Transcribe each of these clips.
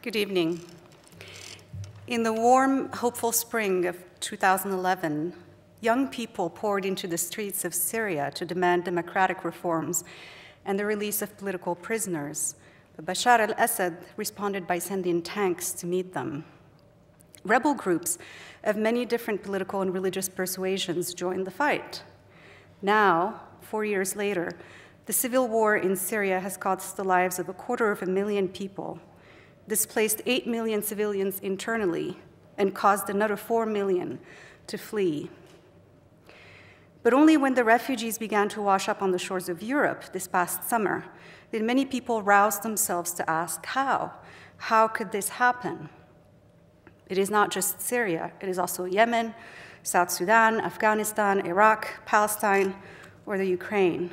Good evening. In the warm, hopeful spring of 2011, young people poured into the streets of Syria to demand democratic reforms and the release of political prisoners. But Bashar al-Assad responded by sending tanks to meet them. Rebel groups of many different political and religious persuasions joined the fight. Now, 4 years later, the civil war in Syria has cost the lives of 250,000 people, displaced 8 million civilians internally, and caused another 4 million to flee. But only when the refugees began to wash up on the shores of Europe this past summer did many people rouse themselves to ask how. How could this happen? It is not just Syria, it is also Yemen, South Sudan, Afghanistan, Iraq, Palestine, or the Ukraine.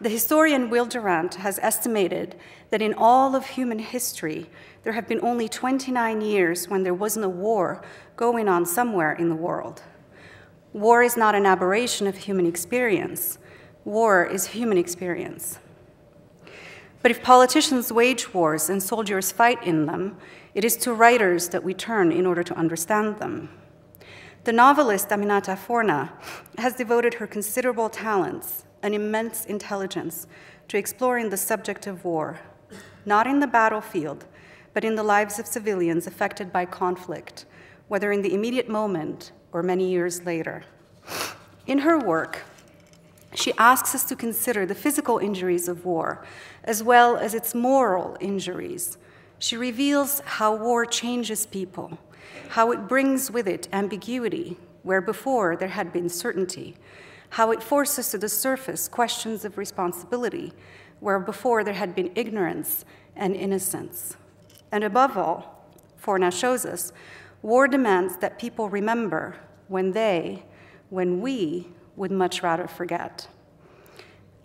The historian Will Durant has estimated that in all of human history, there have been only 29 years when there wasn't a war going on somewhere in the world. War is not an aberration of human experience. War is human experience. But if politicians wage wars and soldiers fight in them, it is to writers that we turn in order to understand them. The novelist Aminatta Forna has devoted her considerable talents and immense intelligence to exploring the subject of war, not in the battlefield, but in the lives of civilians affected by conflict, whether in the immediate moment or many years later. In her work, she asks us to consider the physical injuries of war, as well as its moral injuries. She reveals how war changes people, how it brings with it ambiguity, where before there had been certainty, how it forces to the surface questions of responsibility, where before there had been ignorance and innocence. And above all, Forna shows us, war demands that people remember when we would much rather forget.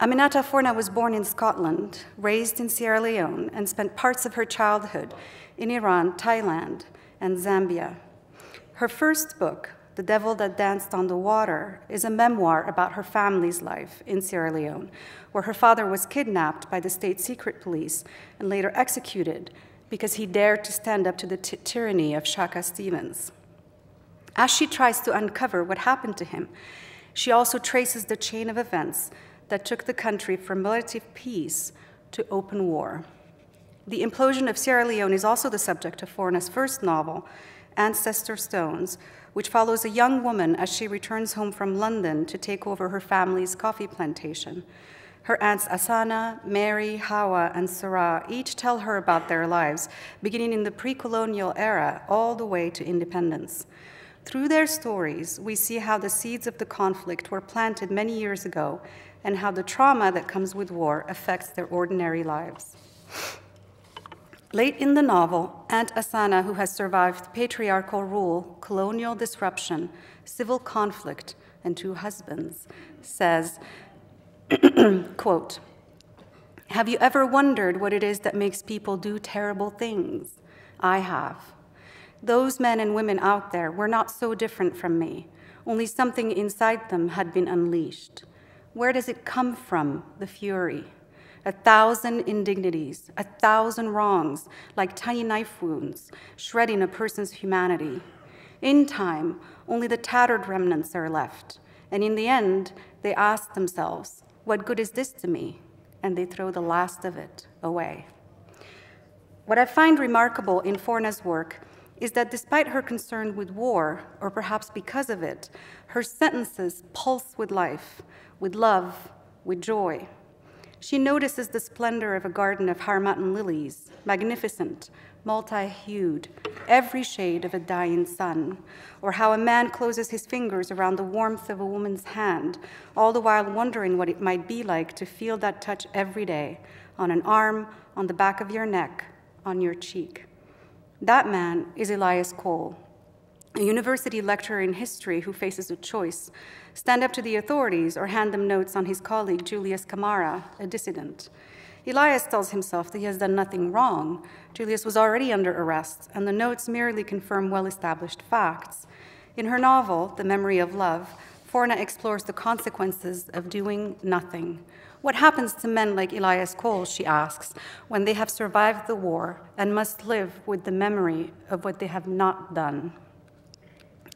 Aminatta Forna was born in Scotland, raised in Sierra Leone, and spent parts of her childhood in Iran, Thailand, and Zambia. Her first book, The Devil That Danced on the Water, is a memoir about her family's life in Sierra Leone, where her father was kidnapped by the state secret police and later executed because he dared to stand up to the tyranny of Shaka Stevens. As she tries to uncover what happened to him, she also traces the chain of events that took the country from relative peace to open war. The implosion of Sierra Leone is also the subject of Forna's first novel, Ancestor Stones, which follows a young woman as she returns home from London to take over her family's coffee plantation. Her aunts Asana, Mary, Hawa, and Sarah each tell her about their lives, beginning in the pre-colonial era all the way to independence. Through their stories, we see how the seeds of the conflict were planted many years ago and how the trauma that comes with war affects their ordinary lives. Late in the novel, Aunt Asana, who has survived patriarchal rule, colonial disruption, civil conflict, and 2 husbands, says, quote, "Have you ever wondered what it is that makes people do terrible things? I have. Those men and women out there were not so different from me, only something inside them had been unleashed. Where does it come from, the fury? 1,000 indignities, 1,000 wrongs, like tiny knife wounds, shredding a person's humanity. In time, only the tattered remnants are left, and in the end, they ask themselves, what good is this to me? And they throw the last of it away." What I find remarkable in Forna's work is that despite her concern with war, or perhaps because of it, her sentences pulse with life, with love, with joy. She notices the splendor of a garden of Harmattan lilies, magnificent, multi-hued, every shade of a dying sun, or how a man closes his fingers around the warmth of a woman's hand, all the while wondering what it might be like to feel that touch every day, on an arm, on the back of your neck, on your cheek. That man is Elias Cole, a university lecturer in history who faces a choice: stand up to the authorities or hand them notes on his colleague Julius Camara, a dissident. Elias tells himself that he has done nothing wrong. Julius was already under arrest, and the notes merely confirm well-established facts. In her novel, The Memory of Love, Forna explores the consequences of doing nothing. What happens to men like Elias Cole, she asks, when they have survived the war and must live with the memory of what they have not done?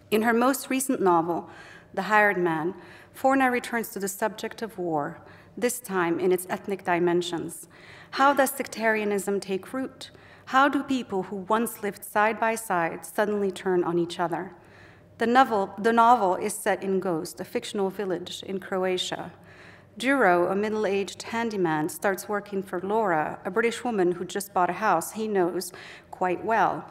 In her most recent novel, The Hired Man, Forna returns to the subject of war, this time in its ethnic dimensions. How does sectarianism take root? How do people who once lived side by side suddenly turn on each other? The novel is set in Ghost, a fictional village in Croatia. Duro, a middle-aged handyman, starts working for Laura, a British woman who just bought a house he knows quite well.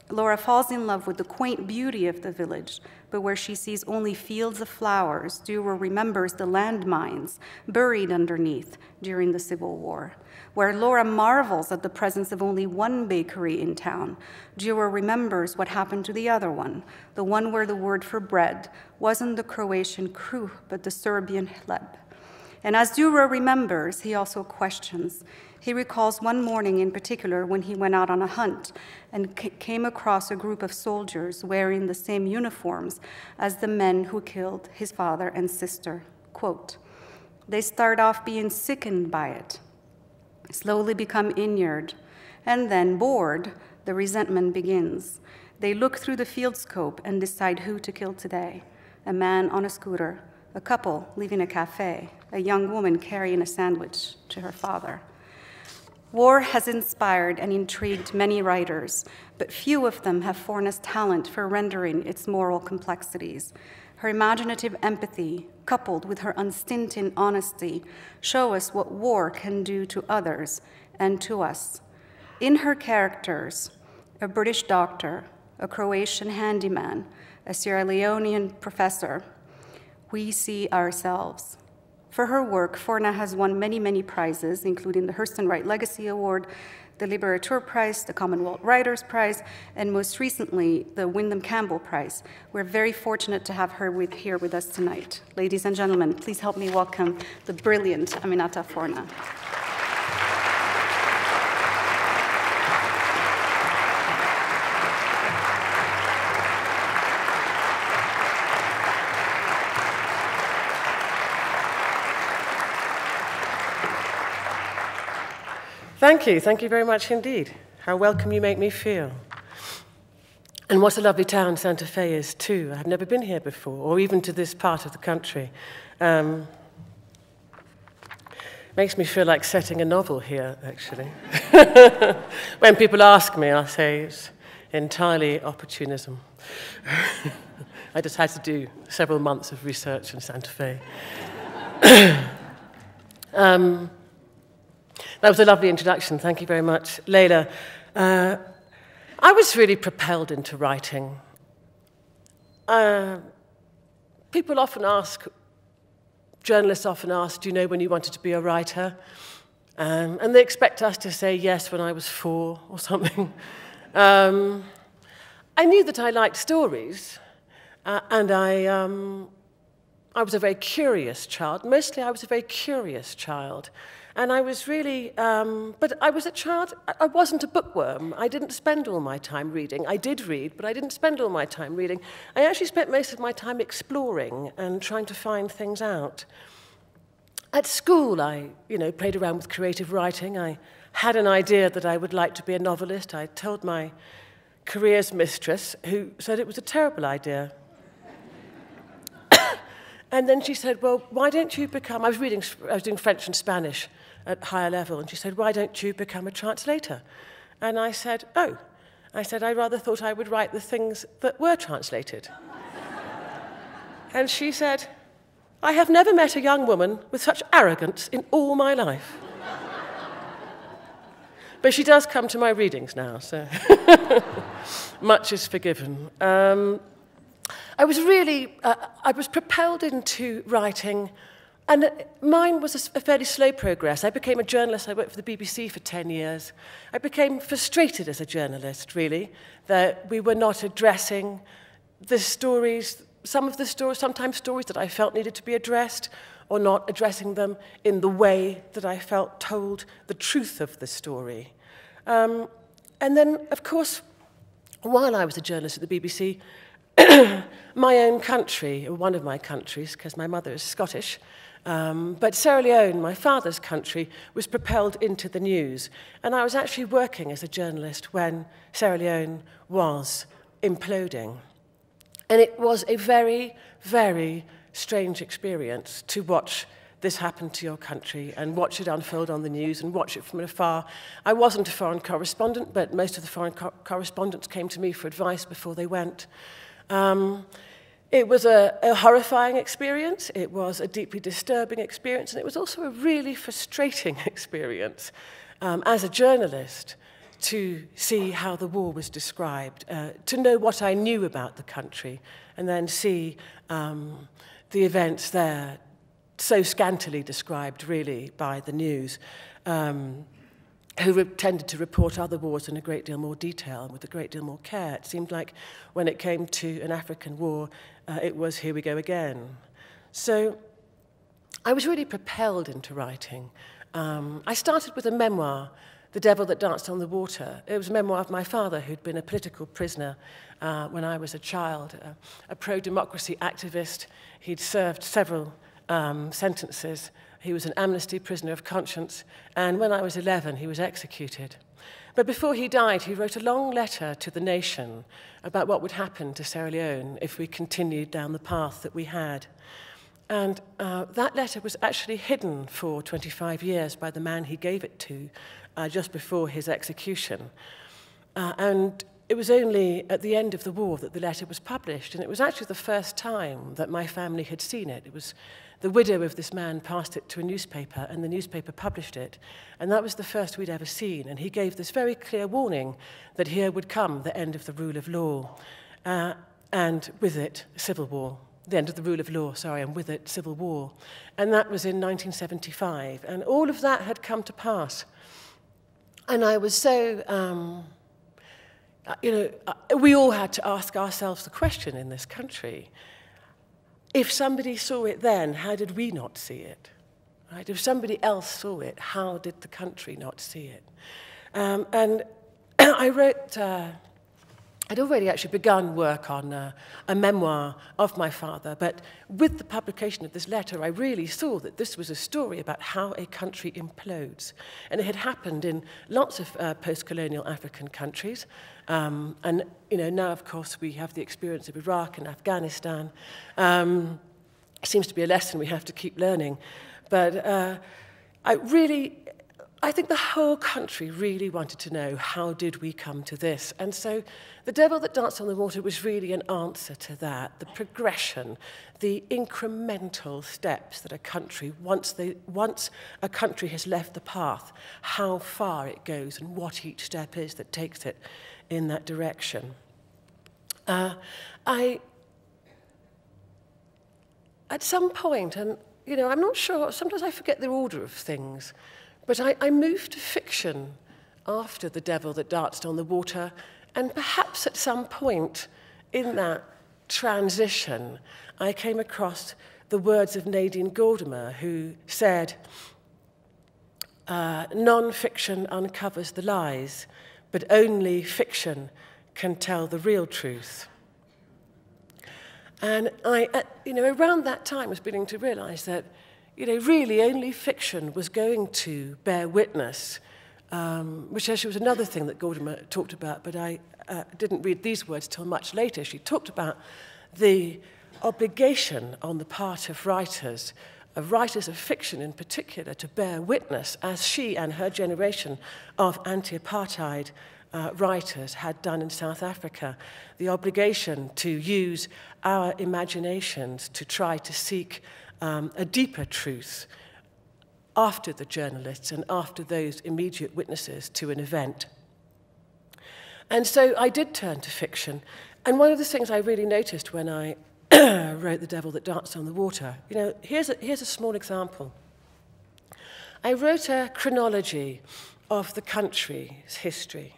Laura falls in love with the quaint beauty of the village, but where she sees only fields of flowers, Duro remembers the landmines buried underneath during the Civil War. Where Laura marvels at the presence of only one bakery in town, Duro remembers what happened to the other one, the one where the word for bread wasn't the Croatian kruh, but the Serbian hleb. And as Duro remembers, he also questions. He recalls one morning in particular when he went out on a hunt and came across a group of soldiers wearing the same uniforms as the men who killed his father and sister. Quote, "They start off being sickened by it, slowly become inured, and then, bored, the resentment begins. They look through the field scope and decide who to kill today. A man on a scooter, a couple leaving a cafe, a young woman carrying a sandwich to her father." War has inspired and intrigued many writers, but few of them have Forna's talent for rendering its moral complexities. Her imaginative empathy, coupled with her unstinted honesty, show us what war can do to others and to us. In her characters, a British doctor, a Croatian handyman, a Sierra Leonean professor, we see ourselves. For her work, Forna has won many, many prizes, including the Hurston Wright Legacy Award, the Liberator Prize, the Commonwealth Writers Prize, and most recently, the Wyndham Campbell Prize. We're very fortunate to have her here with us tonight. Ladies and gentlemen, please help me welcome the brilliant Aminatta Forna. Thank you very much indeed. How welcome you make me feel. And what a lovely town Santa Fe is too. I've never been here before, or even to this part of the country. Makes me feel like setting a novel here, actually. When people ask me, I'll say it's entirely opportunism. I just had to do several months of research in Santa Fe. That was a lovely introduction. Thank you very much, Leila. I was really propelled into writing. People often ask, journalists often ask, do you know when you wanted to be a writer? And they expect us to say yes when I was 4 or something. I knew that I liked stories, and I was a very curious child. Mostly I was a very curious child. And I was really, but I was a child, I wasn't a bookworm. I didn't spend all my time reading. I did read, but I didn't spend all my time reading. I actually spent most of my time exploring and trying to find things out. At school, I played around with creative writing. I had an idea that I would like to be a novelist. I told my careers mistress, who said it was a terrible idea. And then she said, well, why don't you become, I was doing French and Spanish at higher level, and she said, why don't you become a translator? And I said, oh. I said, I rather thought I would write the things that were translated. And she said, I have never met a young woman with such arrogance in all my life. But she does come to my readings now, so much is forgiven. I was propelled into writing, and mine was a fairly slow progress. I became a journalist. I worked for the BBC for 10 years. I became frustrated as a journalist, really, that we were not addressing the stories, sometimes stories that I felt needed to be addressed, or not addressing them in the way that I felt told the truth of the story. And then, of course, while I was a journalist at the BBC, my own country, or one of my countries, because my mother is Scottish, but Sierra Leone, my father's country, was propelled into the news. And I was actually working as a journalist when Sierra Leone was imploding. And it was a very, very strange experience to watch this happen to your country and watch it unfold on the news and watch it from afar. I wasn't a foreign correspondent, but most of the foreign correspondents came to me for advice before they went. It was a horrifying experience, it was a deeply disturbing experience, and it was also a really frustrating experience as a journalist to see how the war was described, to know what I knew about the country, and then see the events there so scantily described, really, by the news, who tended to report other wars in a great deal more detail and with a great deal more care. It seemed like when it came to an African war, it was here we go again. So I was really propelled into writing. I started with a memoir, The Devil That Danced on the Water. It was a memoir of my father, who'd been a political prisoner when I was a child, a pro-democracy activist. He'd served several sentences. He was an amnesty prisoner of conscience, and when I was 11, he was executed. But before he died, he wrote a long letter to the nation about what would happen to Sierra Leone if we continued down the path that we had. And that letter was actually hidden for 25 years by the man he gave it to just before his execution. And it was only at the end of the war that the letter was published, and it was actually the first time that my family had seen it. It was the widow of this man passed it to a newspaper, and the newspaper published it. And that was the first we'd ever seen. And he gave this very clear warning that here would come the end of the rule of law, and with it, civil war. The end of the rule of law, sorry, and with it, civil war. And that was in 1975. And all of that had come to pass. And I was so, we all had to ask ourselves the question in this country, if somebody saw it then, how did we not see it? Right? If somebody else saw it, how did the country not see it? And I wrote, I'd already actually begun work on a memoir of my father, but with the publication of this letter, I really saw that this was a story about how a country implodes. And it had happened in lots of post-colonial African countries. And now, of course, we have the experience of Iraq and Afghanistan. It seems to be a lesson we have to keep learning. But I think the whole country really wanted to know, how did we come to this? And so The Devil That Danced on the Water was really an answer to that, the progression, the incremental steps that a country, once a country has left the path, how far it goes and what each step is that takes it in that direction. At some point, and I'm not sure, sometimes I forget the order of things, but I moved to fiction after The Devil That Danced on the Water, and perhaps at some point in that transition, I came across the words of Nadine Gordimer, who said, non-fiction uncovers the lies, but only fiction can tell the real truth. And around that time, I was beginning to realize that really only fiction was going to bear witness, which actually was another thing that Gordimer talked about, but I didn't read these words till much later. She talked about the obligation on the part of writers of fiction in particular, to bear witness, as she and her generation of anti-apartheid writers had done in South Africa, the obligation to use our imaginations to try to seek a deeper truth after the journalists and after those immediate witnesses to an event. And so I did turn to fiction. And one of the things I really noticed when I wrote The Devil That Danced on the Water, here's a small example. I wrote a chronology of the country's history.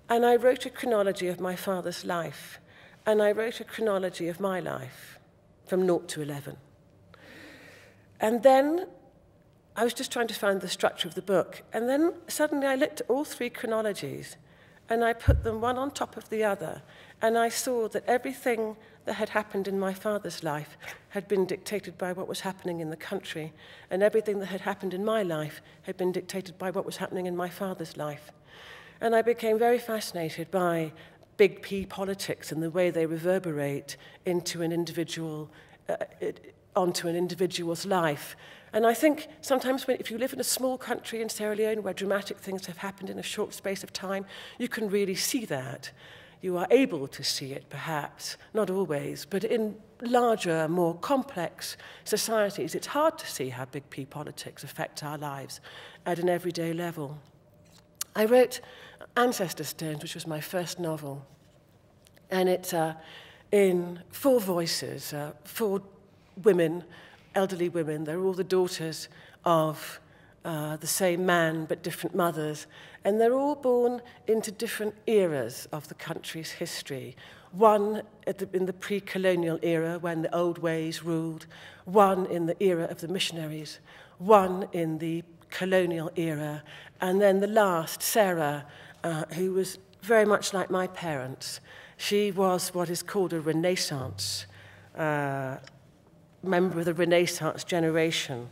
And I wrote a chronology of my father's life. And I wrote a chronology of my life from 0 to 11. And then I was just trying to find the structure of the book. And then suddenly I looked at all three chronologies, and I put them one on top of the other. And I saw that everything that had happened in my father's life had been dictated by what was happening in the country, and everything that had happened in my life had been dictated by what was happening in my father's life. And I became very fascinated by big P politics and the way they reverberate into an individual, onto an individual's life. And I think sometimes if you live in a small country in Sierra Leone where dramatic things have happened in a short space of time, you can really see that. You are able to see it, perhaps, not always, but in larger, more complex societies, it's hard to see how big P politics affect our lives at an everyday level. I wrote Ancestor Stones, which was my first novel, and it's in 4 voices, 4 women, elderly women. They're all the daughters of the same man but different mothers, and they're all born into different eras of the country's history. One in the pre-colonial era when the old ways ruled, one in the era of the missionaries, one in the colonial era, and then the last, Sarah, who was very much like my parents. She was what is called a Renaissance, member of the Renaissance generation.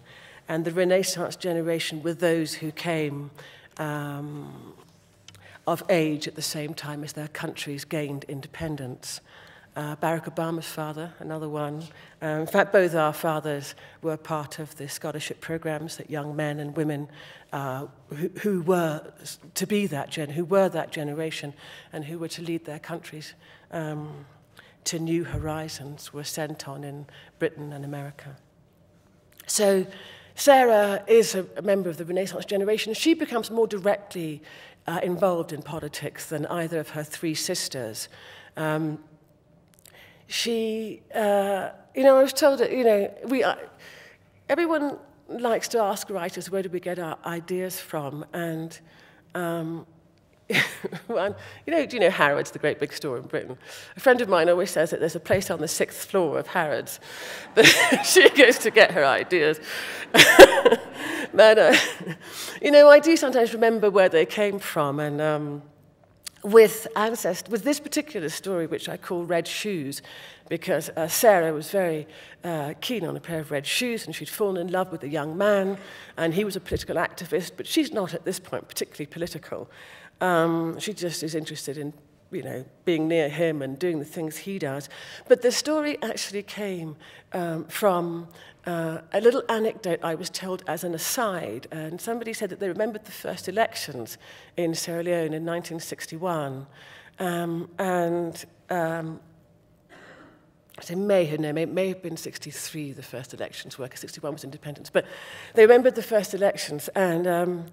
And the Renaissance generation were those who came of age at the same time as their countries gained independence. Barack Obama's father, another one. In fact, both our fathers were part of the scholarship programs that young men and women who were to be who were that generation and who were to lead their countries to new horizons were sent on in Britain and America. So Sarah is a member of the Renaissance generation. She becomes more directly involved in politics than either of her 3 sisters. I was told that, everyone likes to ask writers, where do we get our ideas from? And, well, do you know Harrods, the great big store in Britain? A friend of mine always says that there's a place on the 6th floor of Harrods that she goes to get her ideas. But, I do sometimes remember where they came from, and with this particular story, which I call Red Shoes, because Sarah was very keen on a pair of red shoes, and she'd fallen in love with a young man, and he was a political activist, but she's not at this point particularly political. She just is interested in, being near him and doing the things he does. But the story actually came from a little anecdote I was told as an aside, and somebody said that they remembered the first elections in Sierra Leone in 1961, it may have been 63, the first elections were, because 61 was independence, but they remembered the first elections, and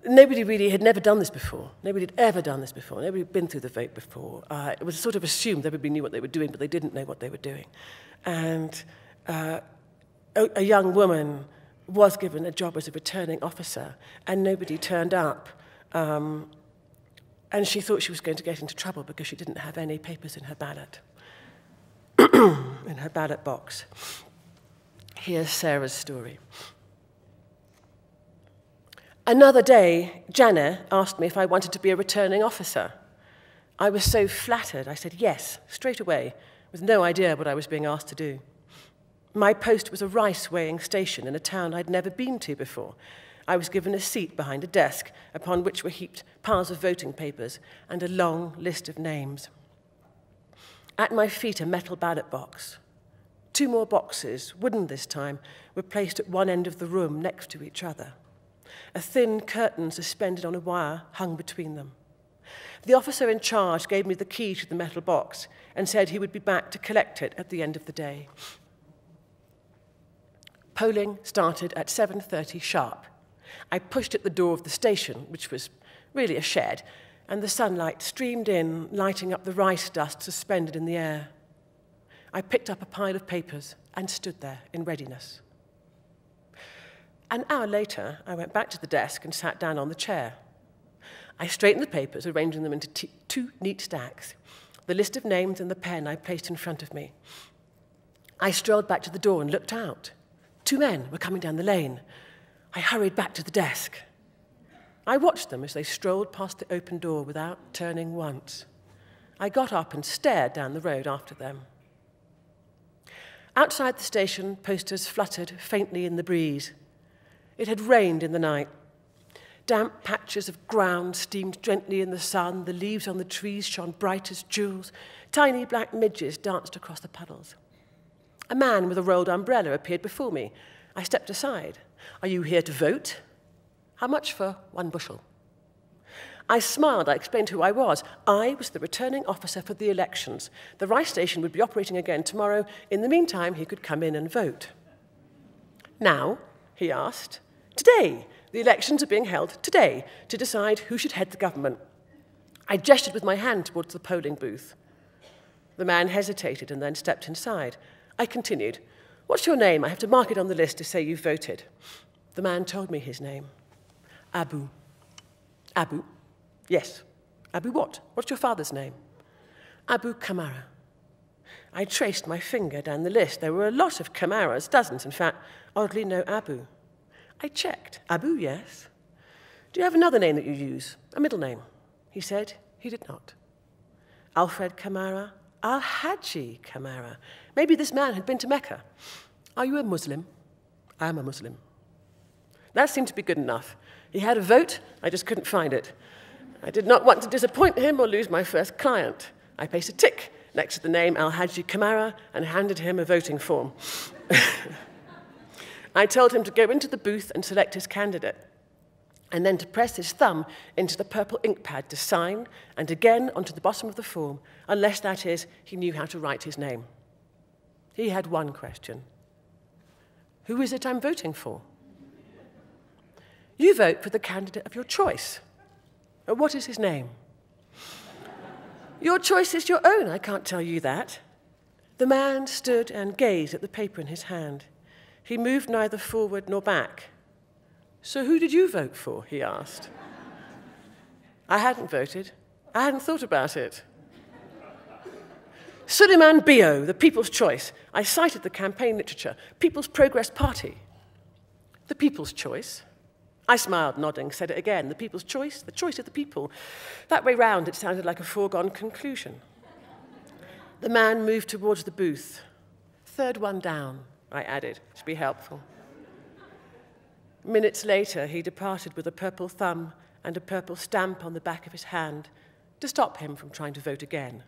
nobody really had never done this before. Nobody had ever done this before. Nobody had been through the vote before. It was sort of assumed everybody knew what they were doing, but they didn't know what they were doing. And a young woman was given a job as a returning officer, and nobody turned up. And she thought she was going to get into trouble because she didn't have any papers in her ballot, in her ballot box. Here's Sarah's story. Another day, Jana asked me if I wanted to be a returning officer. I was so flattered, I said yes, straight away, with no idea what I was being asked to do. My post was a rice weighing station in a town I'd never been to before. I was given a seat behind a desk upon which were heaped piles of voting papers and a long list of names. At my feet, a metal ballot box. 2 more boxes, wooden this time, were placed at one end of the room next to each other. A thin curtain suspended on a wire hung between them. The officer in charge gave me the key to the metal box and said he would be back to collect it at the end of the day. Polling started at 7:30 sharp. I pushed at the door of the station, which was really a shed, and the sunlight streamed in, lighting up the rice dust suspended in the air. I picked up a pile of papers and stood there in readiness. An hour later, I went back to the desk and sat down on the chair. I straightened the papers, arranging them into 2 neat stacks. The list of names and the pen I placed in front of me. I strolled back to the door and looked out. 2 men were coming down the lane. I hurried back to the desk. I watched them as they strolled past the open door without turning once. I got up and stared down the road after them. Outside the station, posters fluttered faintly in the breeze. It had rained in the night. Damp patches of ground steamed gently in the sun. The leaves on the trees shone bright as jewels. Tiny black midges danced across the puddles. A man with a rolled umbrella appeared before me. I stepped aside. "Are you here to vote?" "How much for 1 bushel?" I smiled. I explained who I was. I was the returning officer for the elections. The rice station would be operating again tomorrow. In the meantime, he could come in and vote. "Now?" he asked. "Today. The elections are being held today to decide who should head the government." I gestured with my hand towards the polling booth. The man hesitated and then stepped inside. I continued. "What's your name? I have to mark it on the list to say you've voted." The man told me his name. Abu. Abu? Yes. Abu what? What's your father's name? Abu Kamara. I traced my finger down the list. There were a lot of Kamaras, dozens, in fact. Oddly, no Abu. I checked. Abu, yes. "Do you have another name that you use? A middle name?" He said he did not. Alfred Kamara? Al-Haji Kamara. Maybe this man had been to Mecca. "Are you a Muslim?" "I am a Muslim." That seemed to be good enough. He had a vote, I just couldn't find it. I did not want to disappoint him or lose my first client. I placed a tick next to the name Al-Haji Kamara and handed him a voting form. I told him to go into the booth and select his candidate, and then to press his thumb into the purple ink pad to sign, and again onto the bottom of the form, unless, that is, he knew how to write his name. He had one question. "Who is it I'm voting for?" "You vote for the candidate of your choice." "What is his name?" "Your choice is your own, I can't tell you that." The man stood and gazed at the paper in his hand. He moved neither forward nor back. "So who did you vote for?" he asked. I hadn't voted. I hadn't thought about it. Suleiman Bio, the People's Choice. I cited the campaign literature. People's Progress Party. The People's Choice? I smiled, nodding, said it again. The People's Choice? The choice of the people. That way round, it sounded like a foregone conclusion. The man moved towards the booth. "Third one down," I added, to be helpful. Minutes later, he departed with a purple thumb and a purple stamp on the back of his hand to stop him from trying to vote again.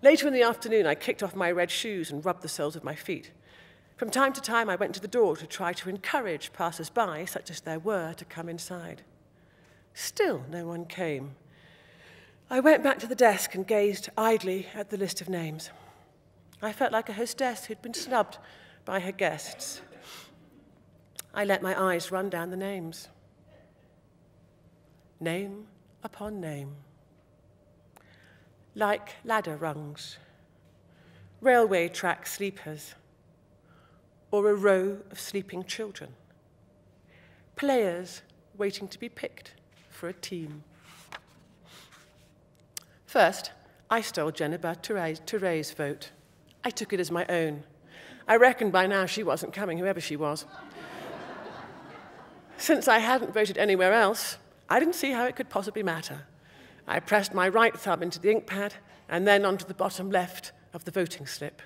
Later in the afternoon, I kicked off my red shoes and rubbed the soles of my feet. From time to time, I went to the door to try to encourage passers-by, such as there were, to come inside. Still, no one came. I went back to the desk and gazed idly at the list of names. I felt like a hostess who'd been snubbed by her guests. I let my eyes run down the names. Name upon name. Like ladder rungs, railway track sleepers, or a row of sleeping children. Players waiting to be picked for a team. First, I stole Jennifer Touré's vote. I took it as my own. I reckoned by now she wasn't coming, whoever she was. Since I hadn't voted anywhere else, I didn't see how it could possibly matter. I pressed my right thumb into the ink pad and then onto the bottom left of the voting slip.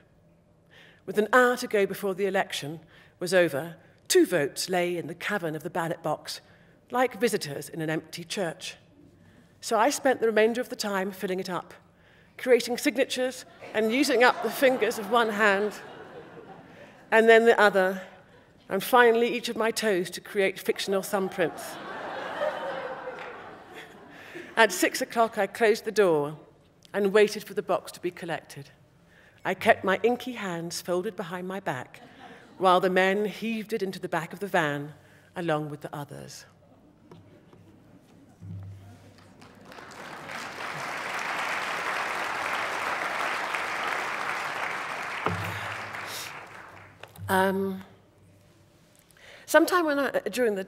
With an hour to go before the election was over, 2 votes lay in the cavern of the ballot box, like visitors in an empty church. So I spent the remainder of the time filling it up, creating signatures and using up the fingers of one hand, and then the other, and finally each of my toes to create fictional thumbprints. At 6 o'clock, I closed the door and waited for the box to be collected. I kept my inky hands folded behind my back while the men heaved it into the back of the van along with the others. Sometime during the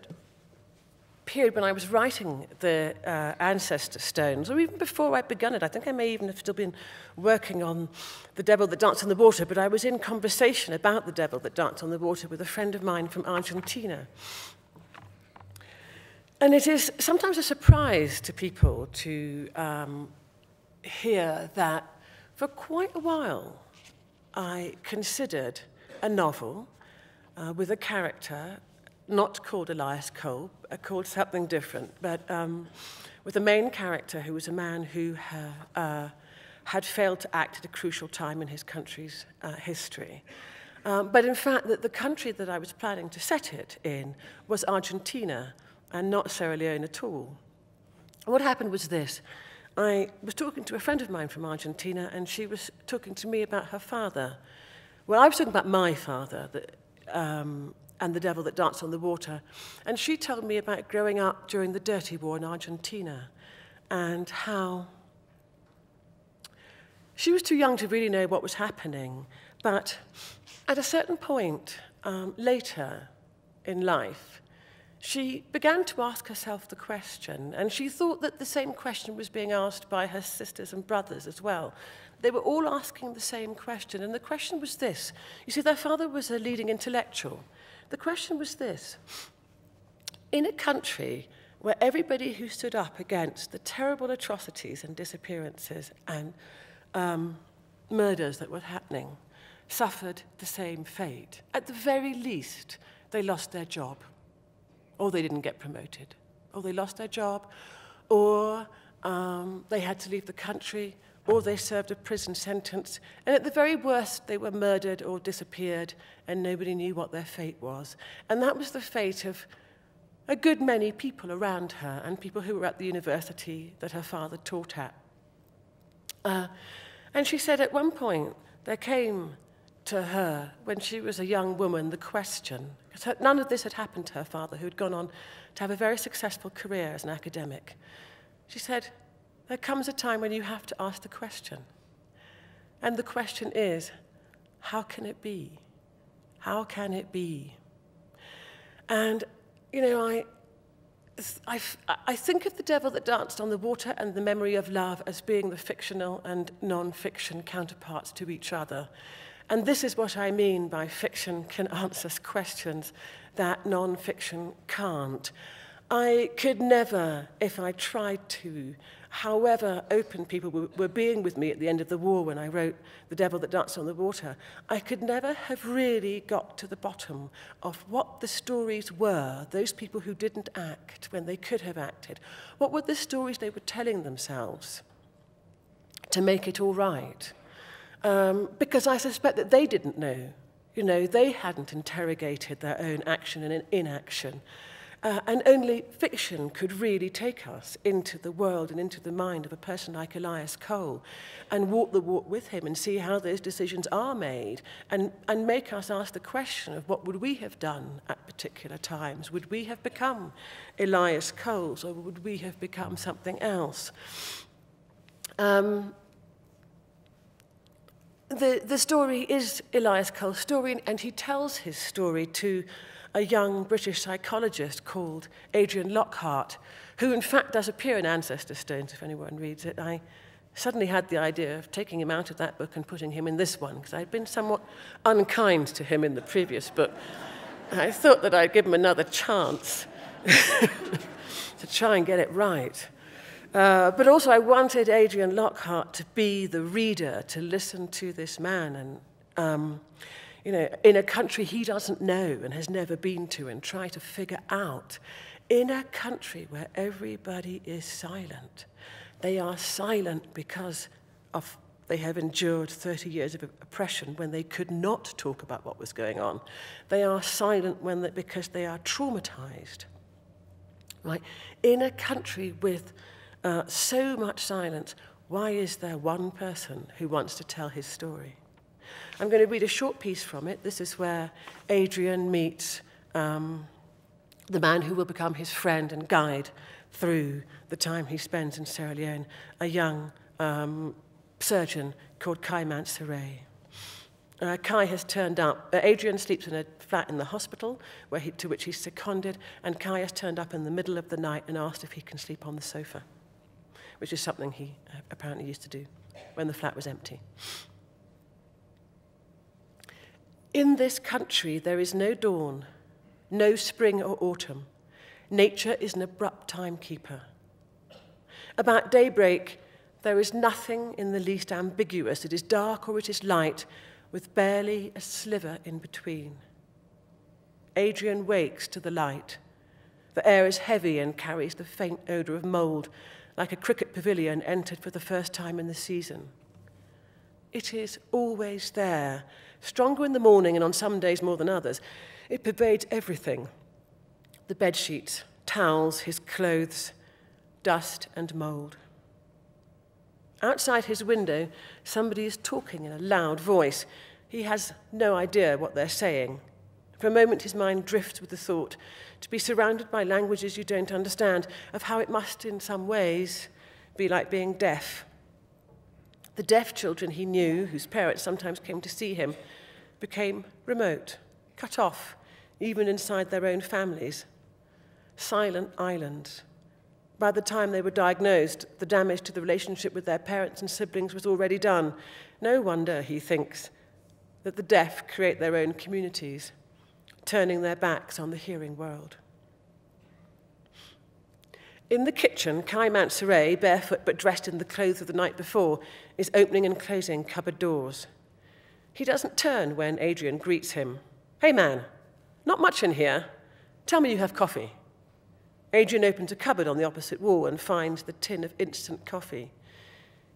period when I was writing the ancestor stones, or even before I'd begun it, I think I may even have still been working on The Devil That Danced on the Water, but I was in conversation about The Devil That Danced on the Water with a friend of mine from Argentina. And it is sometimes a surprise to people to hear that for quite a while, I considered a novel with a character not called Elias Cole, called something different, but with a main character who was a man who had failed to act at a crucial time in his country's history. But in fact, the country that I was planning to set it in was Argentina, and not Sierra Leone at all. What happened was this. I was talking to a friend of mine from Argentina, and she was talking to me about her father. Well, I was talking about my father, and the devil that danced on the water. And she told me about growing up during the Dirty War in Argentina, and how she was too young to really know what was happening. But at a certain point later in life, she began to ask herself the question, and she thought that the same question was being asked by her sisters and brothers as well. They were all asking the same question, and the question was this. You see, their father was a leading intellectual. The question was this. In a country where everybody who stood up against the terrible atrocities and disappearances and murders that were happening suffered the same fate, at the very least, they lost their job, or they didn't get promoted, or they lost their job, or they had to leave the country, or they served a prison sentence, and at the very worst, they were murdered or disappeared, and nobody knew what their fate was. And that was the fate of a good many people around her, and people who were at the university that her father taught at. And she said at one point, there came to her, when she was a young woman, the question, because none of this had happened to her father, who had gone on to have a very successful career as an academic. She said, there comes a time when you have to ask the question. And the question is, how can it be? How can it be? And, you know, I think of The Devil That Danced on the Water and The Memory of Love as being the fictional and non-fiction counterparts to each other. And this is what I mean by fiction can answer questions that non-fiction can't. I could never, if I tried to, however open people were being with me at the end of the war when I wrote The Devil That Danced on the Water, I could never have really got to the bottom of what the stories were, those people who didn't act when they could have acted. What were the stories they were telling themselves to make it all right? Because I suspect that they didn't know. You know, they hadn't interrogated their own action and inaction. And only fiction could really take us into the world and into the mind of a person like Elias Cole and walk the walk with him and see how those decisions are made and make us ask the question of what would we have done at particular times? Would we have become Elias Coles, or would we have become something else? The story is Elias Cole's story, and he tells his story to a young British psychologist called Adrian Lockhart, who in fact does appear in Ancestor Stones, if anyone reads it. I suddenly had the idea of taking him out of that book and putting him in this one, because I'd been somewhat unkind to him in the previous book. I thought that I'd give him another chance to try and get it right. But also I wanted Adrian Lockhart to be the reader, to listen to this man and, you know, in a country he doesn't know and has never been to, and try to figure out, in a country where everybody is silent. They are silent because they have endured 30 years of oppression when they could not talk about what was going on. They are silent because they are traumatized. Right? In a country with so much silence, why is there one person who wants to tell his story? I'm going to read a short piece from it. This is where Adrian meets the man who will become his friend and guide through the time he spends in Sierra Leone, a young surgeon called Kai Mansoure. Kai has turned up. Adrian sleeps in a flat in the hospital to which he's seconded, and Kai has turned up in the middle of the night and asked if he can sleep on the sofa, which is something he apparently used to do when the flat was empty. In this country, there is no dawn, no spring or autumn. Nature is an abrupt timekeeper. About daybreak, there is nothing in the least ambiguous. It is dark or it is light. with barely a sliver in between. Adrian wakes to the light. The air is heavy and carries the faint odour of mould, like a cricket pavilion entered for the first time in the season. It is always there, stronger in the morning and on some days more than others. It pervades everything. The bedsheets, towels, his clothes, dust and mould. Outside his window, somebody is talking in a loud voice. He has no idea what they're saying. For a moment, his mind drifts with the thought, to be surrounded by languages you don't understand, of how it must, in some ways, be like being deaf. The deaf children he knew, whose parents sometimes came to see him, became remote, cut off, even inside their own families. Silent islands. By the time they were diagnosed, the damage to the relationship with their parents and siblings was already done. No wonder, he thinks, that the deaf create their own communities, turning their backs on the hearing world. In the kitchen, Kai Mansaray, barefoot but dressed in the clothes of the night before, is opening and closing cupboard doors. He doesn't turn when Adrian greets him. "Hey man, not much in here. Tell me you have coffee." Adrian opens a cupboard on the opposite wall and finds the tin of instant coffee.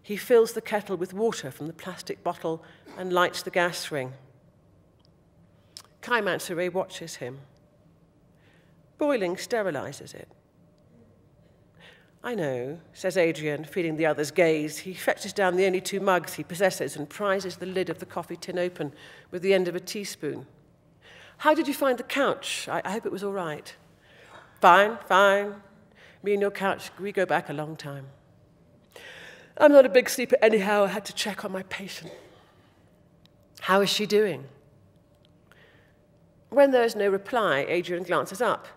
He fills the kettle with water from the plastic bottle and lights the gas ring. Kai Mansaray watches him. Boiling sterilizes it. "I know," says Adrian, feeling the other's gaze. He fetches down the only 2 mugs he possesses and prizes the lid of the coffee tin open with the end of a teaspoon. "How did you find the couch? I hope it was all right." "Fine, fine. Me and your couch, we go back a long time. I'm not a big sleeper anyhow. I had to check on my patient." "How is she doing?" When there is no reply, Adrian glances up.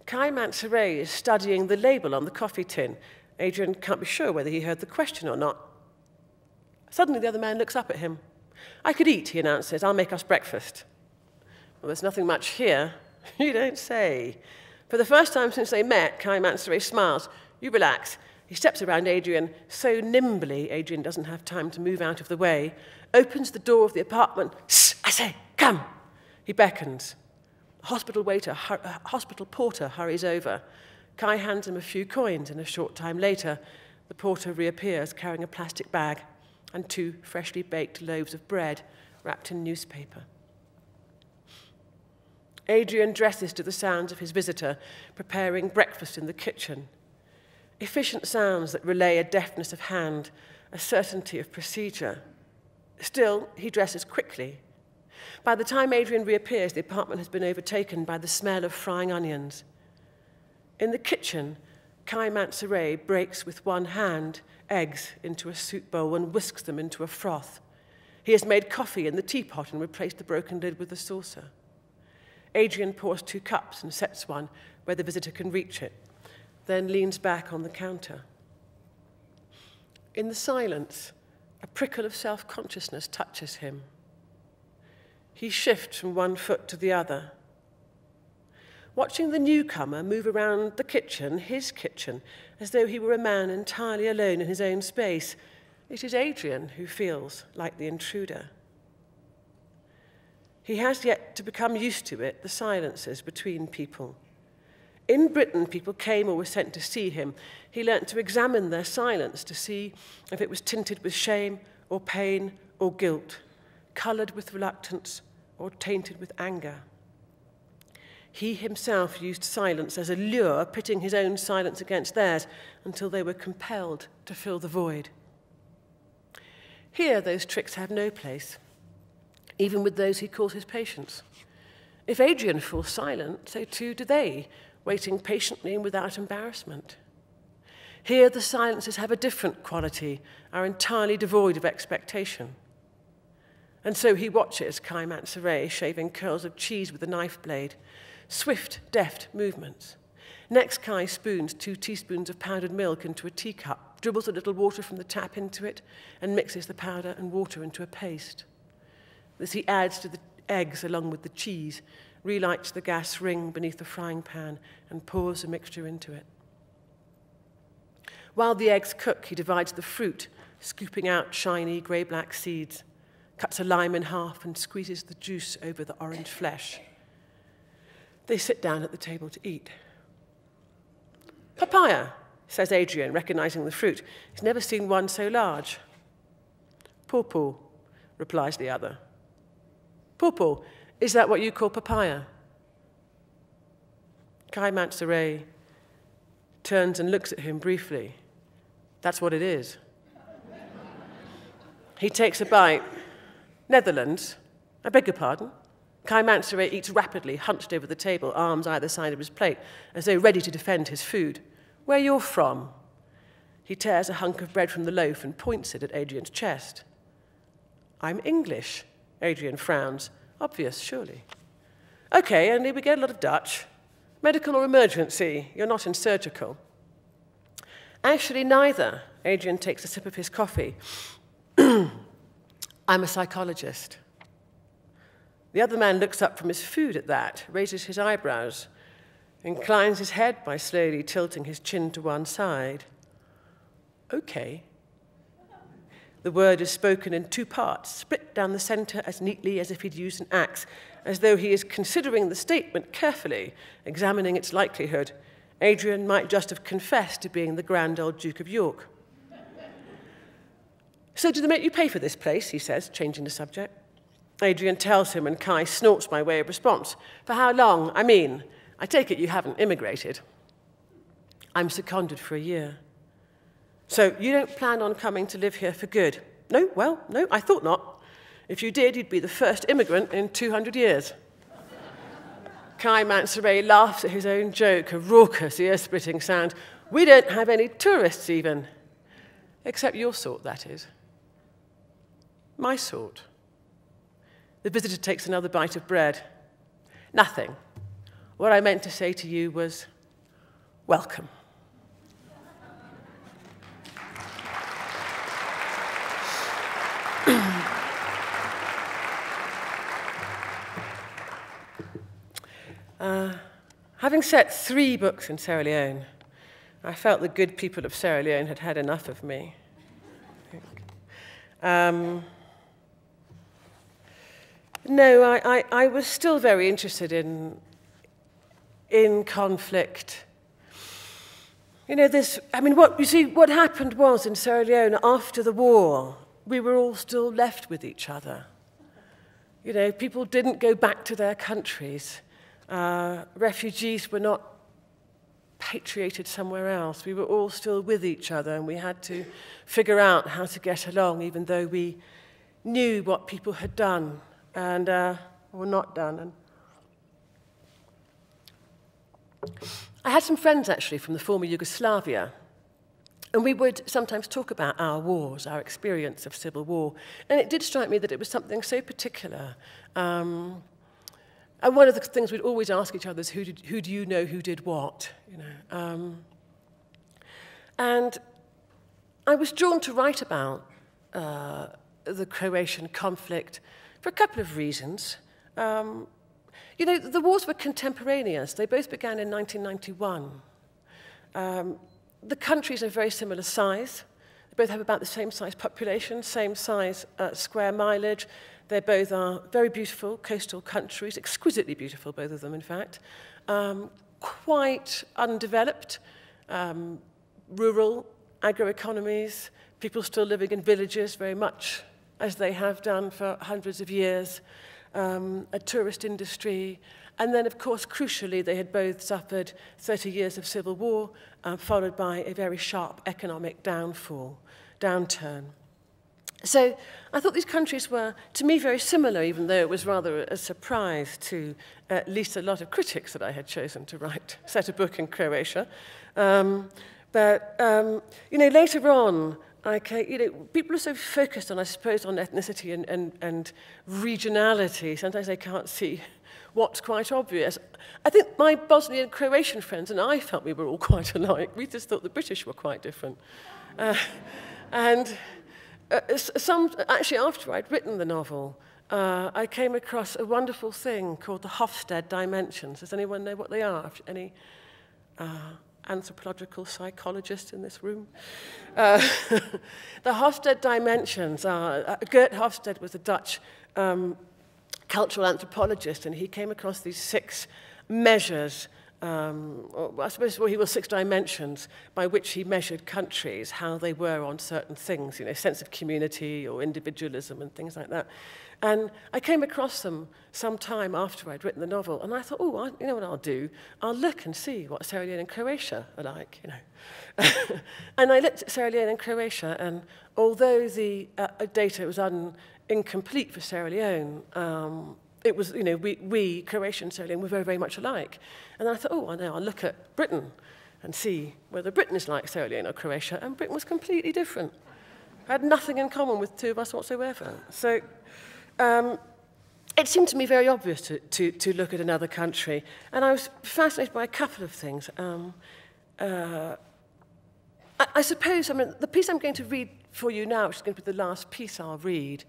Kai Mansaray is studying the label on the coffee tin. Adrian can't be sure whether he heard the question or not. Suddenly the other man looks up at him. "I could eat," he announces. "I'll make us breakfast." "Well, there's nothing much here." "You don't say." For the first time since they met, Kai Mansaray smiles. "You relax." He steps around Adrian so nimbly Adrian doesn't have time to move out of the way, opens the door of the apartment. "Shh, I say, come." He beckons. A hospital porter hurries over. Kai hands him a few coins, and a short time later, the porter reappears carrying a plastic bag and 2 freshly baked loaves of bread wrapped in newspaper. Adrian dresses to the sounds of his visitor, preparing breakfast in the kitchen. Efficient sounds that relay a deftness of hand, a certainty of procedure. Still, he dresses quickly. By the time Adrian reappears, the apartment has been overtaken by the smell of frying onions. In the kitchen, Kai Mansaray breaks with one hand eggs into a soup bowl and whisks them into a froth. He has made coffee in the teapot and replaced the broken lid with a saucer. Adrian pours 2 cups and sets one where the visitor can reach it, then leans back on the counter. In the silence, a prickle of self-consciousness touches him. He shifts from one foot to the other. Watching the newcomer move around the kitchen, his kitchen, as though he were a man entirely alone in his own space, it is Adrian who feels like the intruder. He has yet to become used to it, the silences between people. In Britain, people came or were sent to see him. He learnt to examine their silence to see if it was tinted with shame or pain or guilt, coloured with reluctance or tainted with anger. He himself used silence as a lure, pitting his own silence against theirs until they were compelled to fill the void. Here, those tricks have no place, even with those he calls his patients. If Adrian falls silent, so too do they, waiting patiently and without embarrassment. Here, the silences have a different quality, are entirely devoid of expectation. And so he watches Kai Mansaray shaving curls of cheese with a knife blade, swift, deft movements. Next, Kai spoons 2 teaspoons of powdered milk into a teacup, dribbles a little water from the tap into it, and mixes the powder and water into a paste. This he adds to the eggs along with the cheese, relights the gas ring beneath the frying pan, and pours the mixture into it. While the eggs cook, he divides the fruit, scooping out shiny grey-black seeds. cuts a lime in half and squeezes the juice over the orange flesh. They sit down at the table to eat. Papaya, says Adrian, recognizing the fruit. He's never seen one so large. Pawpaw, replies the other. Pawpaw, is that what you call papaya? Kai Mansaray turns and looks at him briefly. That's what it is. He takes a bite. Netherlands, I beg your pardon? Kai Mansaray eats rapidly, hunched over the table, arms either side of his plate, as though ready to defend his food. Where you're from? He tears a hunk of bread from the loaf and points it at Adrian's chest. I'm English, Adrian frowns. Obvious, surely. Okay, only we get a lot of Dutch. Medical or emergency? You're not in surgical. Actually, neither. Adrian takes a sip of his coffee. I'm a psychologist. The other man looks up from his food at that, raises his eyebrows, inclines his head by slowly tilting his chin to one side. Okay. The word is spoken in two parts, split down the center as neatly as if he'd used an axe, as though he is considering the statement carefully, examining its likelihood. Adrian might just have confessed to being the grand old Duke of York. So do they make you pay for this place, he says, changing the subject. Adrian tells him, and Kai snorts by way of response. For how long? I mean, I take it you haven't immigrated. I'm seconded for a year. So you don't plan on coming to live here for good? No, well, no, I thought not. If you did, you'd be the first immigrant in 200 years. Kai Mansaray laughs at his own joke, a raucous, ear-splitting sound. We don't have any tourists, even. Except your sort, that is. My sort. The visitor takes another bite of bread. Nothing. What I meant to say to you was, welcome. Having set 3 books in Sierra Leone, I felt the good people of Sierra Leone had had enough of me. No, I was still very interested in conflict. You know, what happened was in Sierra Leone after the war, we were all still left with each other. You know, people didn't go back to their countries. Refugees were not patriated somewhere else. We were all still with each other, and we had to figure out how to get along, even though we knew what people had done and or not done. And I had some friends, actually, from the former Yugoslavia, and we would sometimes talk about our wars, our experience of civil war, and it did strike me that it was something so particular. And one of the things we'd always ask each other is, who do you know who did what? You know, and I was drawn to write about the Croatian conflict for a couple of reasons. You know, the wars were contemporaneous. They both began in 1991. The countries are very similar size. They both have about the same size population, same size square mileage. They both are very beautiful coastal countries, exquisitely beautiful, both of them, in fact. Quite undeveloped, rural agroeconomies, people still living in villages very much as they have done for hundreds of years, a tourist industry, and then, of course, crucially, they had both suffered 30 years of civil war, followed by a very sharp economic downturn. So I thought these countries were, to me, very similar, even though it was rather a surprise to at least a lot of critics that I had chosen to set a book in Croatia. You know, later on, you know, people are so focused on, I suppose, on ethnicity and regionality. Sometimes they can't see what's quite obvious. I think my Bosnian and Croatian friends and I felt we were all quite alike. We just thought the British were quite different. Actually, after I'd written the novel, I came across a wonderful thing called the Hofstede Dimensions. Does anyone know what they are? anthropological psychologist in this room. The Hofstede dimensions are, Geert Hofstede was a Dutch cultural anthropologist, and he came across these 6 measures, I suppose he was 6 dimensions by which he measured countries, how they were on certain things, sense of community or individualism and things like that. And I came across them some time after I'd written the novel, and I thought, oh, you know what I'll do? I'll look and see what Sierra Leone and Croatia are like, And I looked at Sierra Leone and Croatia, and although the data was incomplete for Sierra Leone, it was, we, Croatia and Sierra Leone, were very, very much alike. And I thought, oh, I know, I'll look at Britain and see whether Britain is like Sierra Leone or Croatia, and Britain was completely different. Had nothing in common with 2 of us whatsoever. So it seemed to me very obvious to look at another country, and I was fascinated by a couple of things. I suppose, the piece I'm going to read for you now, which is going to be the last piece I'll read,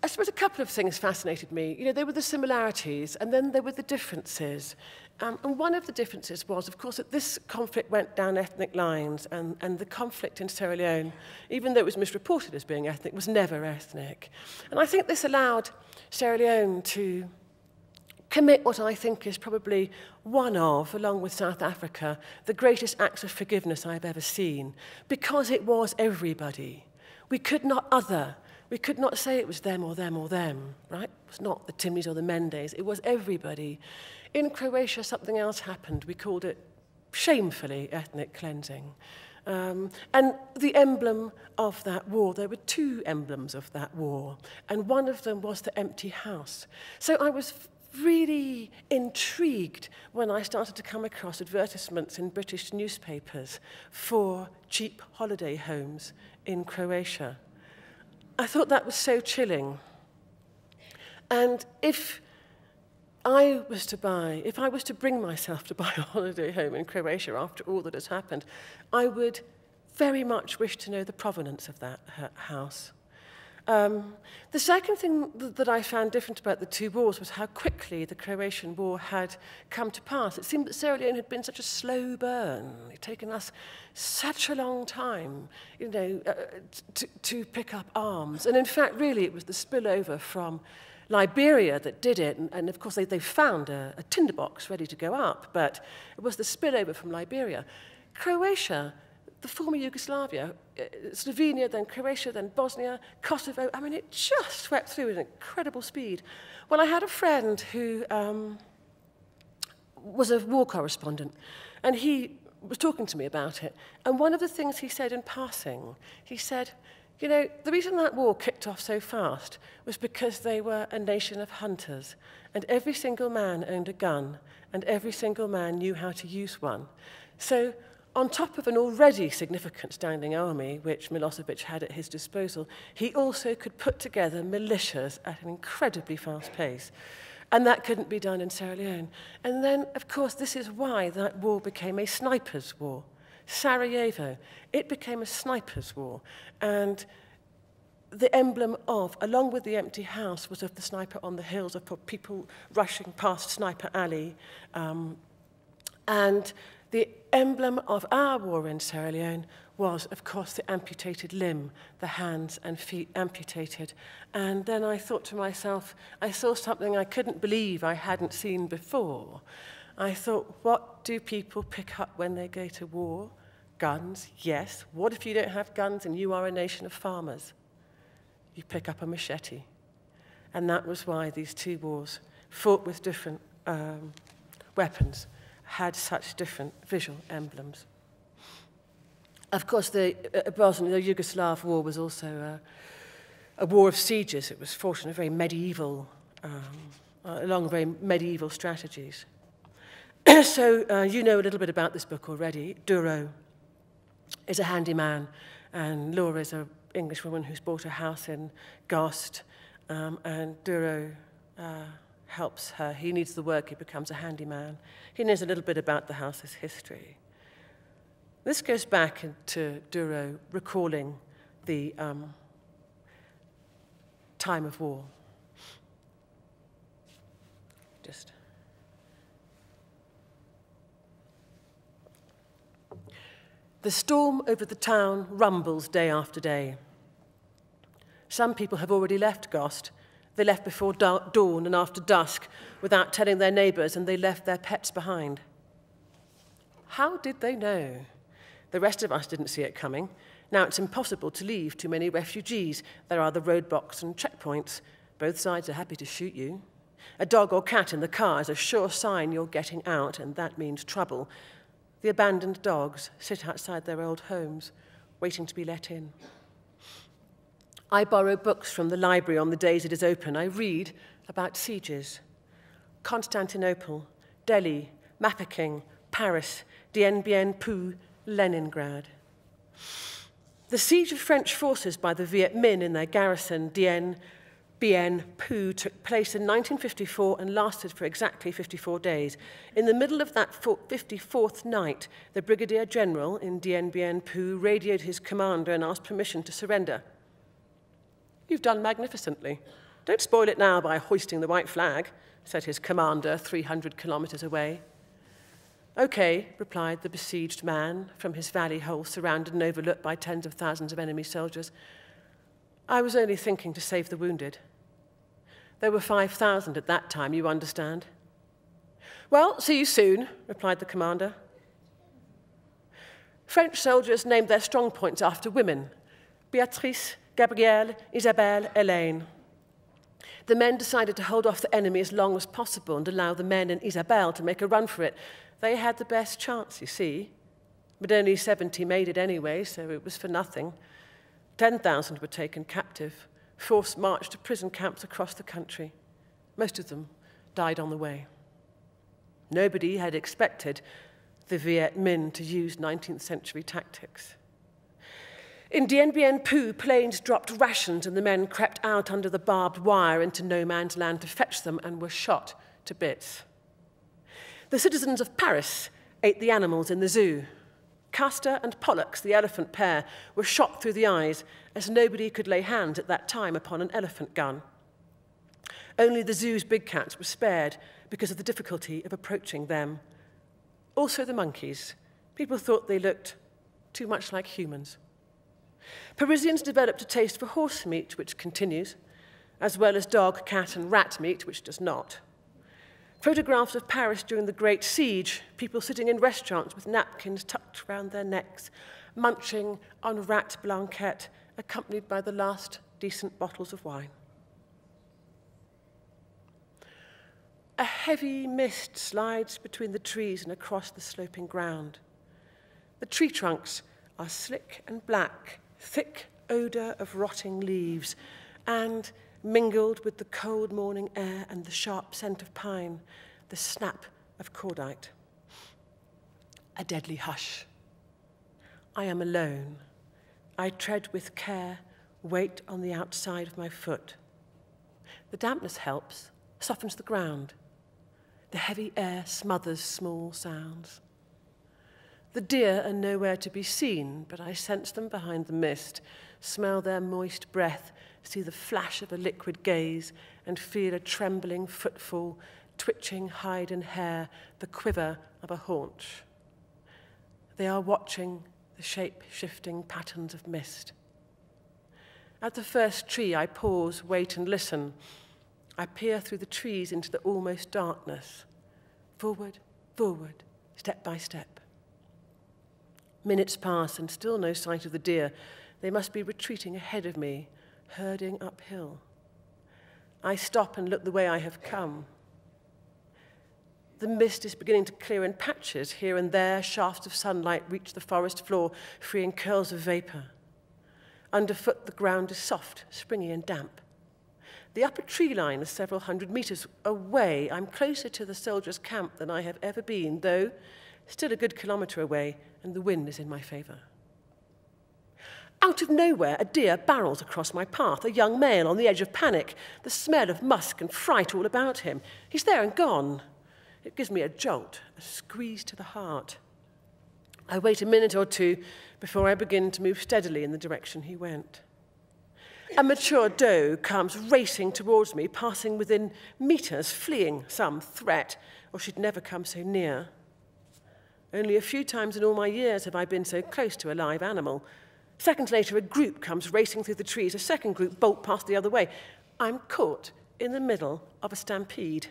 I suppose a couple of things fascinated me. There were the similarities, and then there were the differences. And one of the differences was, of course, that this conflict went down ethnic lines, and the conflict in Sierra Leone, even though it was misreported as being ethnic, was never ethnic. And I think this allowed Sierra Leone to commit what I think is probably one of, along with South Africa, the greatest acts of forgiveness I've ever seen, because it was everybody. We could not other. We could not say it was them or them or them, right? It was not the Timneys or the Mendes. It was everybody. In Croatia, something else happened. We called it, shamefully, ethnic cleansing. And the emblem of that war, there were 2 emblems of that war, and one of them was the empty house. So I was really intrigued when I started to come across advertisements in British newspapers for cheap holiday homes in Croatia. I thought that was so chilling. And if I was to bring myself to buy a holiday home in Croatia after all that has happened, I would very much wish to know the provenance of that house. The second thing that I found different about the 2 wars was how quickly the Croatian war had come to pass. It seemed that Sierra Leone had been such a slow burn. It had taken us such a long time, to pick up arms. And in fact, really, it was the spillover from Liberia that did it. And of course, they found a tinderbox ready to go up, but it was the spillover from Liberia. Croatia, the former Yugoslavia, Slovenia, then Croatia, then Bosnia, Kosovo. It just swept through at incredible speed. Well, I had a friend who was a war correspondent, and he was talking to me about it. And one of the things he said in passing, he said, the reason that war kicked off so fast was because they were a nation of hunters, and every single man owned a gun, and every single man knew how to use one. So on top of an already significant standing army, which Milosevic had at his disposal, he also could put together militias at an incredibly fast pace. And that couldn't be done in Sierra Leone. And then, of course, this is why that war became a sniper's war. Sarajevo, it became a sniper's war. And the emblem of, along with the empty house, was of the sniper on the hills, of people rushing past Sniper Alley. And the emblem of our war in Sierra Leone was, of course, the amputated limb, the hands and feet amputated. And then I thought to myself, I saw something I couldn't believe I hadn't seen before. I thought, what do people pick up when they go to war? Guns, yes. What if you don't have guns and you are a nation of farmers? You pick up a machete. And that was why these 2 wars, fought with different weapons, had such different visual emblems. Of course, the Yugoslav war was also a war of sieges. It was fought in a very medieval, along very medieval strategies. So you know a little bit about this book already. Duro is a handyman, and Laura is an English woman who's bought a house in Gost, and Duro helps her. He needs the work, he becomes a handyman. He knows a little bit about the house's history. This goes back to Duro recalling the time of war. The storm over the town rumbles day after day. Some people have already left Gost. They left before dawn and after dusk without telling their neighbours, and they left their pets behind. How did they know? The rest of us didn't see it coming. Now it's impossible to leave too many refugees. There are the roadblocks and checkpoints. Both sides are happy to shoot you. A dog or cat in the car is a sure sign you're getting out, and that means trouble. The abandoned dogs sit outside their old homes, waiting to be let in. I borrow books from the library on the days it is open. I read about sieges. Constantinople, Delhi, Mafeking, Paris, Dien Bien Phu, Leningrad. The siege of French forces by the Viet Minh in their garrison, Dien Bien Phu, took place in 1954 and lasted for exactly 54 days. In the middle of that 54th night, the Brigadier General in Dien Bien Phu radioed his commander and asked permission to surrender. "You've done magnificently. Don't spoil it now by hoisting the white flag," said his commander 300 kilometers away. "Okay," replied the besieged man from his valley hole, surrounded and overlooked by tens of thousands of enemy soldiers. "I was only thinking to save the wounded. There were 5,000 at that time, you understand." "Well, see you soon," replied the commander. French soldiers named their strong points after women: Beatrice, Gabrielle, Isabelle, Hélène. The men decided to hold off the enemy as long as possible and allow the men in Isabelle to make a run for it. They had the best chance, you see. But only 70 made it anyway, so it was for nothing. 10,000 were taken captive, forced marched to prison camps across the country. Most of them died on the way. Nobody had expected the Viet Minh to use 19th century tactics. In Dien Bien Phu, planes dropped rations and the men crept out under the barbed wire into no man's land to fetch them and were shot to bits. The citizens of Paris ate the animals in the zoo. Castor and Pollux, the elephant pair, were shot through the eyes, as nobody could lay hands at that time upon an elephant gun. Only the zoo's big cats were spared because of the difficulty of approaching them. Also the monkeys. People thought they looked too much like humans. Parisians developed a taste for horse meat, which continues, as well as dog, cat, and rat meat, which does not. Photographs of Paris during the Great Siege, people sitting in restaurants with napkins tucked around their necks, munching on rat blanquette, accompanied by the last decent bottles of wine. A heavy mist slides between the trees and across the sloping ground. The tree trunks are slick and black, thick odour of rotting leaves, and mingled with the cold morning air and the sharp scent of pine, the snap of cordite. A deadly hush. I am alone. I tread with care, weight on the outside of my foot. The dampness helps, softens the ground. The heavy air smothers small sounds. The deer are nowhere to be seen, but I sense them behind the mist, smell their moist breath, see the flash of a liquid gaze, and feel a trembling footfall, twitching hide and hair, the quiver of a haunch. They are watching the shape-shifting patterns of mist. At the first tree, I pause, wait, and listen. I peer through the trees into the almost darkness. Forward, forward, step by step. Minutes pass and still no sight of the deer. They must be retreating ahead of me, herding uphill. I stop and look the way I have come. The mist is beginning to clear in patches. Here and there, shafts of sunlight reach the forest floor, freeing curls of vapor. Underfoot, the ground is soft, springy, and damp. The upper tree line is several hundred meters away. I'm closer to the soldiers' camp than I have ever been, though still a good kilometer away, and the wind is in my favor. Out of nowhere, a deer barrels across my path, a young male on the edge of panic, the smell of musk and fright all about him. He's there and gone. It gives me a jolt, a squeeze to the heart. I wait a minute or two before I begin to move steadily in the direction he went. A mature doe comes racing towards me, passing within meters, fleeing some threat, or she'd never come so near. Only a few times in all my years have I been so close to a live animal. Seconds later, a group comes racing through the trees. A second group bolt past the other way. I'm caught in the middle of a stampede.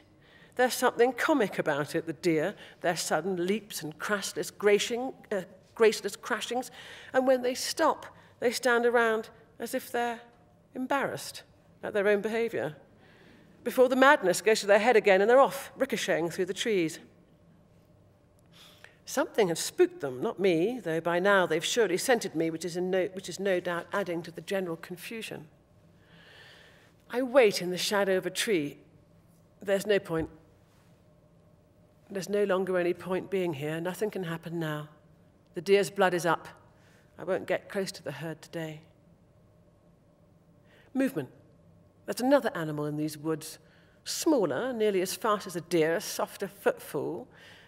There's something comic about it, the deer, their sudden leaps and graceless crashings. And when they stop, they stand around as if they're embarrassed at their own behavior. Before the madness goes to their head again and they're off, ricocheting through the trees. Something has spooked them, not me, though by now they've surely scented me, which is no doubt adding to the general confusion. I wait in the shadow of a tree. There's no point. There's no longer any point being here. Nothing can happen now. The deer's blood is up. I won't get close to the herd today. Movement. There's another animal in these woods. Smaller, nearly as fast as a deer, a softer footfall.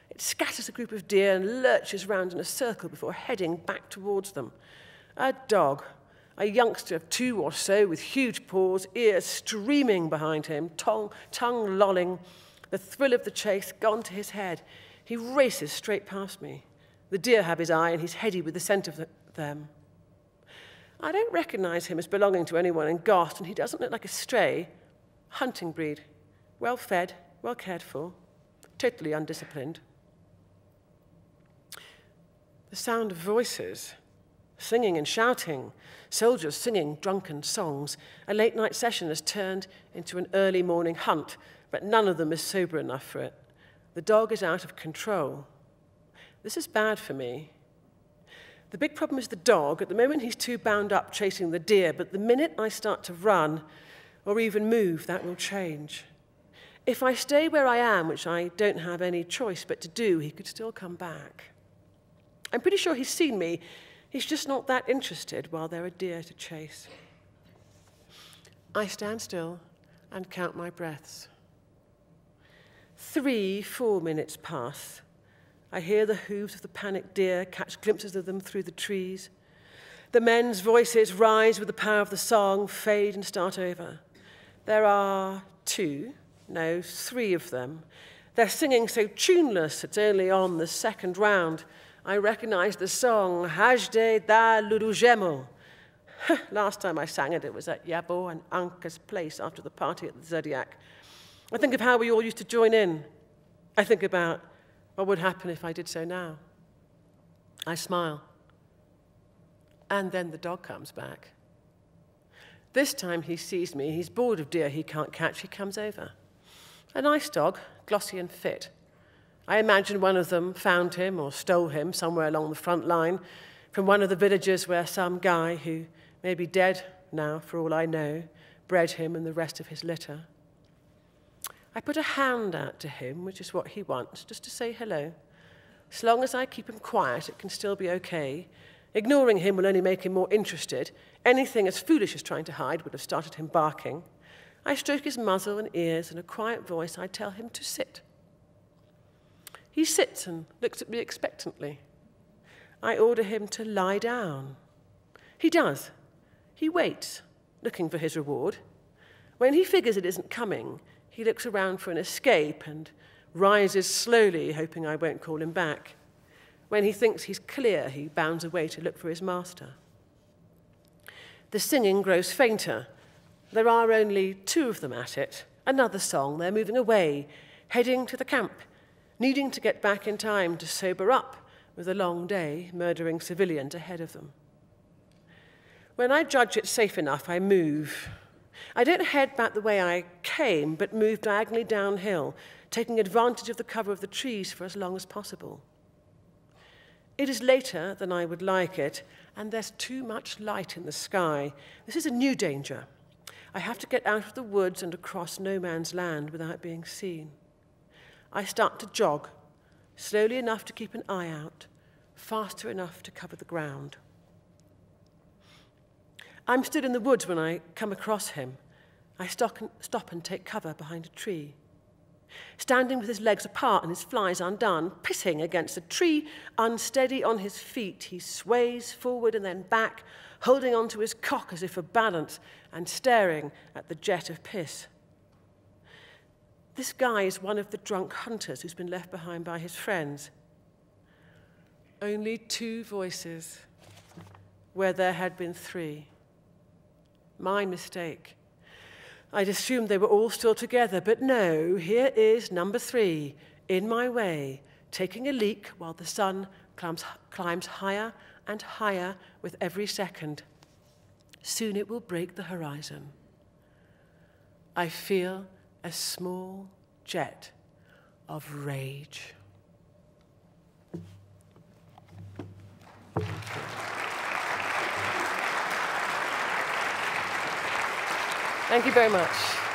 It scatters a group of deer and lurches round in a circle before heading back towards them. A dog, a youngster of 2 or so with huge paws, ears streaming behind him, tongue lolling, the thrill of the chase gone to his head. He races straight past me. The deer have his eye and he's heady with the scent of them. I don't recognize him as belonging to anyone in Gost, and he doesn't look like a stray. Hunting breed, well fed, well cared for, totally undisciplined. The sound of voices, singing and shouting, soldiers singing drunken songs. A late-night session has turned into an early morning hunt, but none of them is sober enough for it. The dog is out of control. This is bad for me. The big problem is the dog. At the moment, he's too bound up chasing the deer, but the minute I start to run or even move, that will change. If I stay where I am, which I don't have any choice but to do, he could still come back. I'm pretty sure he's seen me. He's just not that interested while there are deer to chase. I stand still and count my breaths. 3-4 minutes pass. I hear the hooves of the panicked deer, catch glimpses of them through the trees. The men's voices rise with the power of the song, fade and start over. There are 3 of them. They're singing so tuneless it's only on the second round. I recognize the song, Hajde da Ludujemo. Last time I sang it, it was at Yabo and Anka's place after the party at the Zodiac. I think of how we all used to join in. I think about what would happen if I did so now. I smile. And then the dog comes back. This time he sees me. He's bored of deer he can't catch. He comes over. A nice dog, glossy and fit. I imagine one of them found him or stole him somewhere along the front line from one of the villages where some guy, who may be dead now for all I know, bred him and the rest of his litter. I put a hand out to him, which is what he wants, just to say hello. As long as I keep him quiet, it can still be okay. Ignoring him will only make him more interested. Anything as foolish as trying to hide would have started him barking. I stroke his muzzle and ears, and in a quiet voice I tell him to sit. He sits and looks at me expectantly. I order him to lie down. He does. He waits, looking for his reward. When he figures it isn't coming, he looks around for an escape and rises slowly, hoping I won't call him back. When he thinks he's clear, he bounds away to look for his master. The singing grows fainter. There are only 2 of them at it. Another song. They're moving away, heading to the camp, needing to get back in time to sober up with a long day, murdering civilians ahead of them. When I judge it safe enough, I move. I don't head back the way I came, but move diagonally downhill, taking advantage of the cover of the trees for as long as possible. It is later than I would like it, and there's too much light in the sky. This is a new danger. I have to get out of the woods and across no man's land without being seen. I start to jog, slowly enough to keep an eye out, faster enough to cover the ground. I'm stood in the woods when I come across him. I stop and take cover behind a tree. Standing with his legs apart and his flies undone, pissing against a tree, unsteady on his feet, he sways forward and then back, holding onto his cock as if for balance and staring at the jet of piss. This guy is one of the drunk hunters who's been left behind by his friends. only 2 voices where there had been 3. My mistake. I'd assumed they were all still together, but no, here is number 3, in my way, taking a leak while the sun climbs higher and higher with every second. Soon it will break the horizon. I feel a small jet of rage. Thank you very much.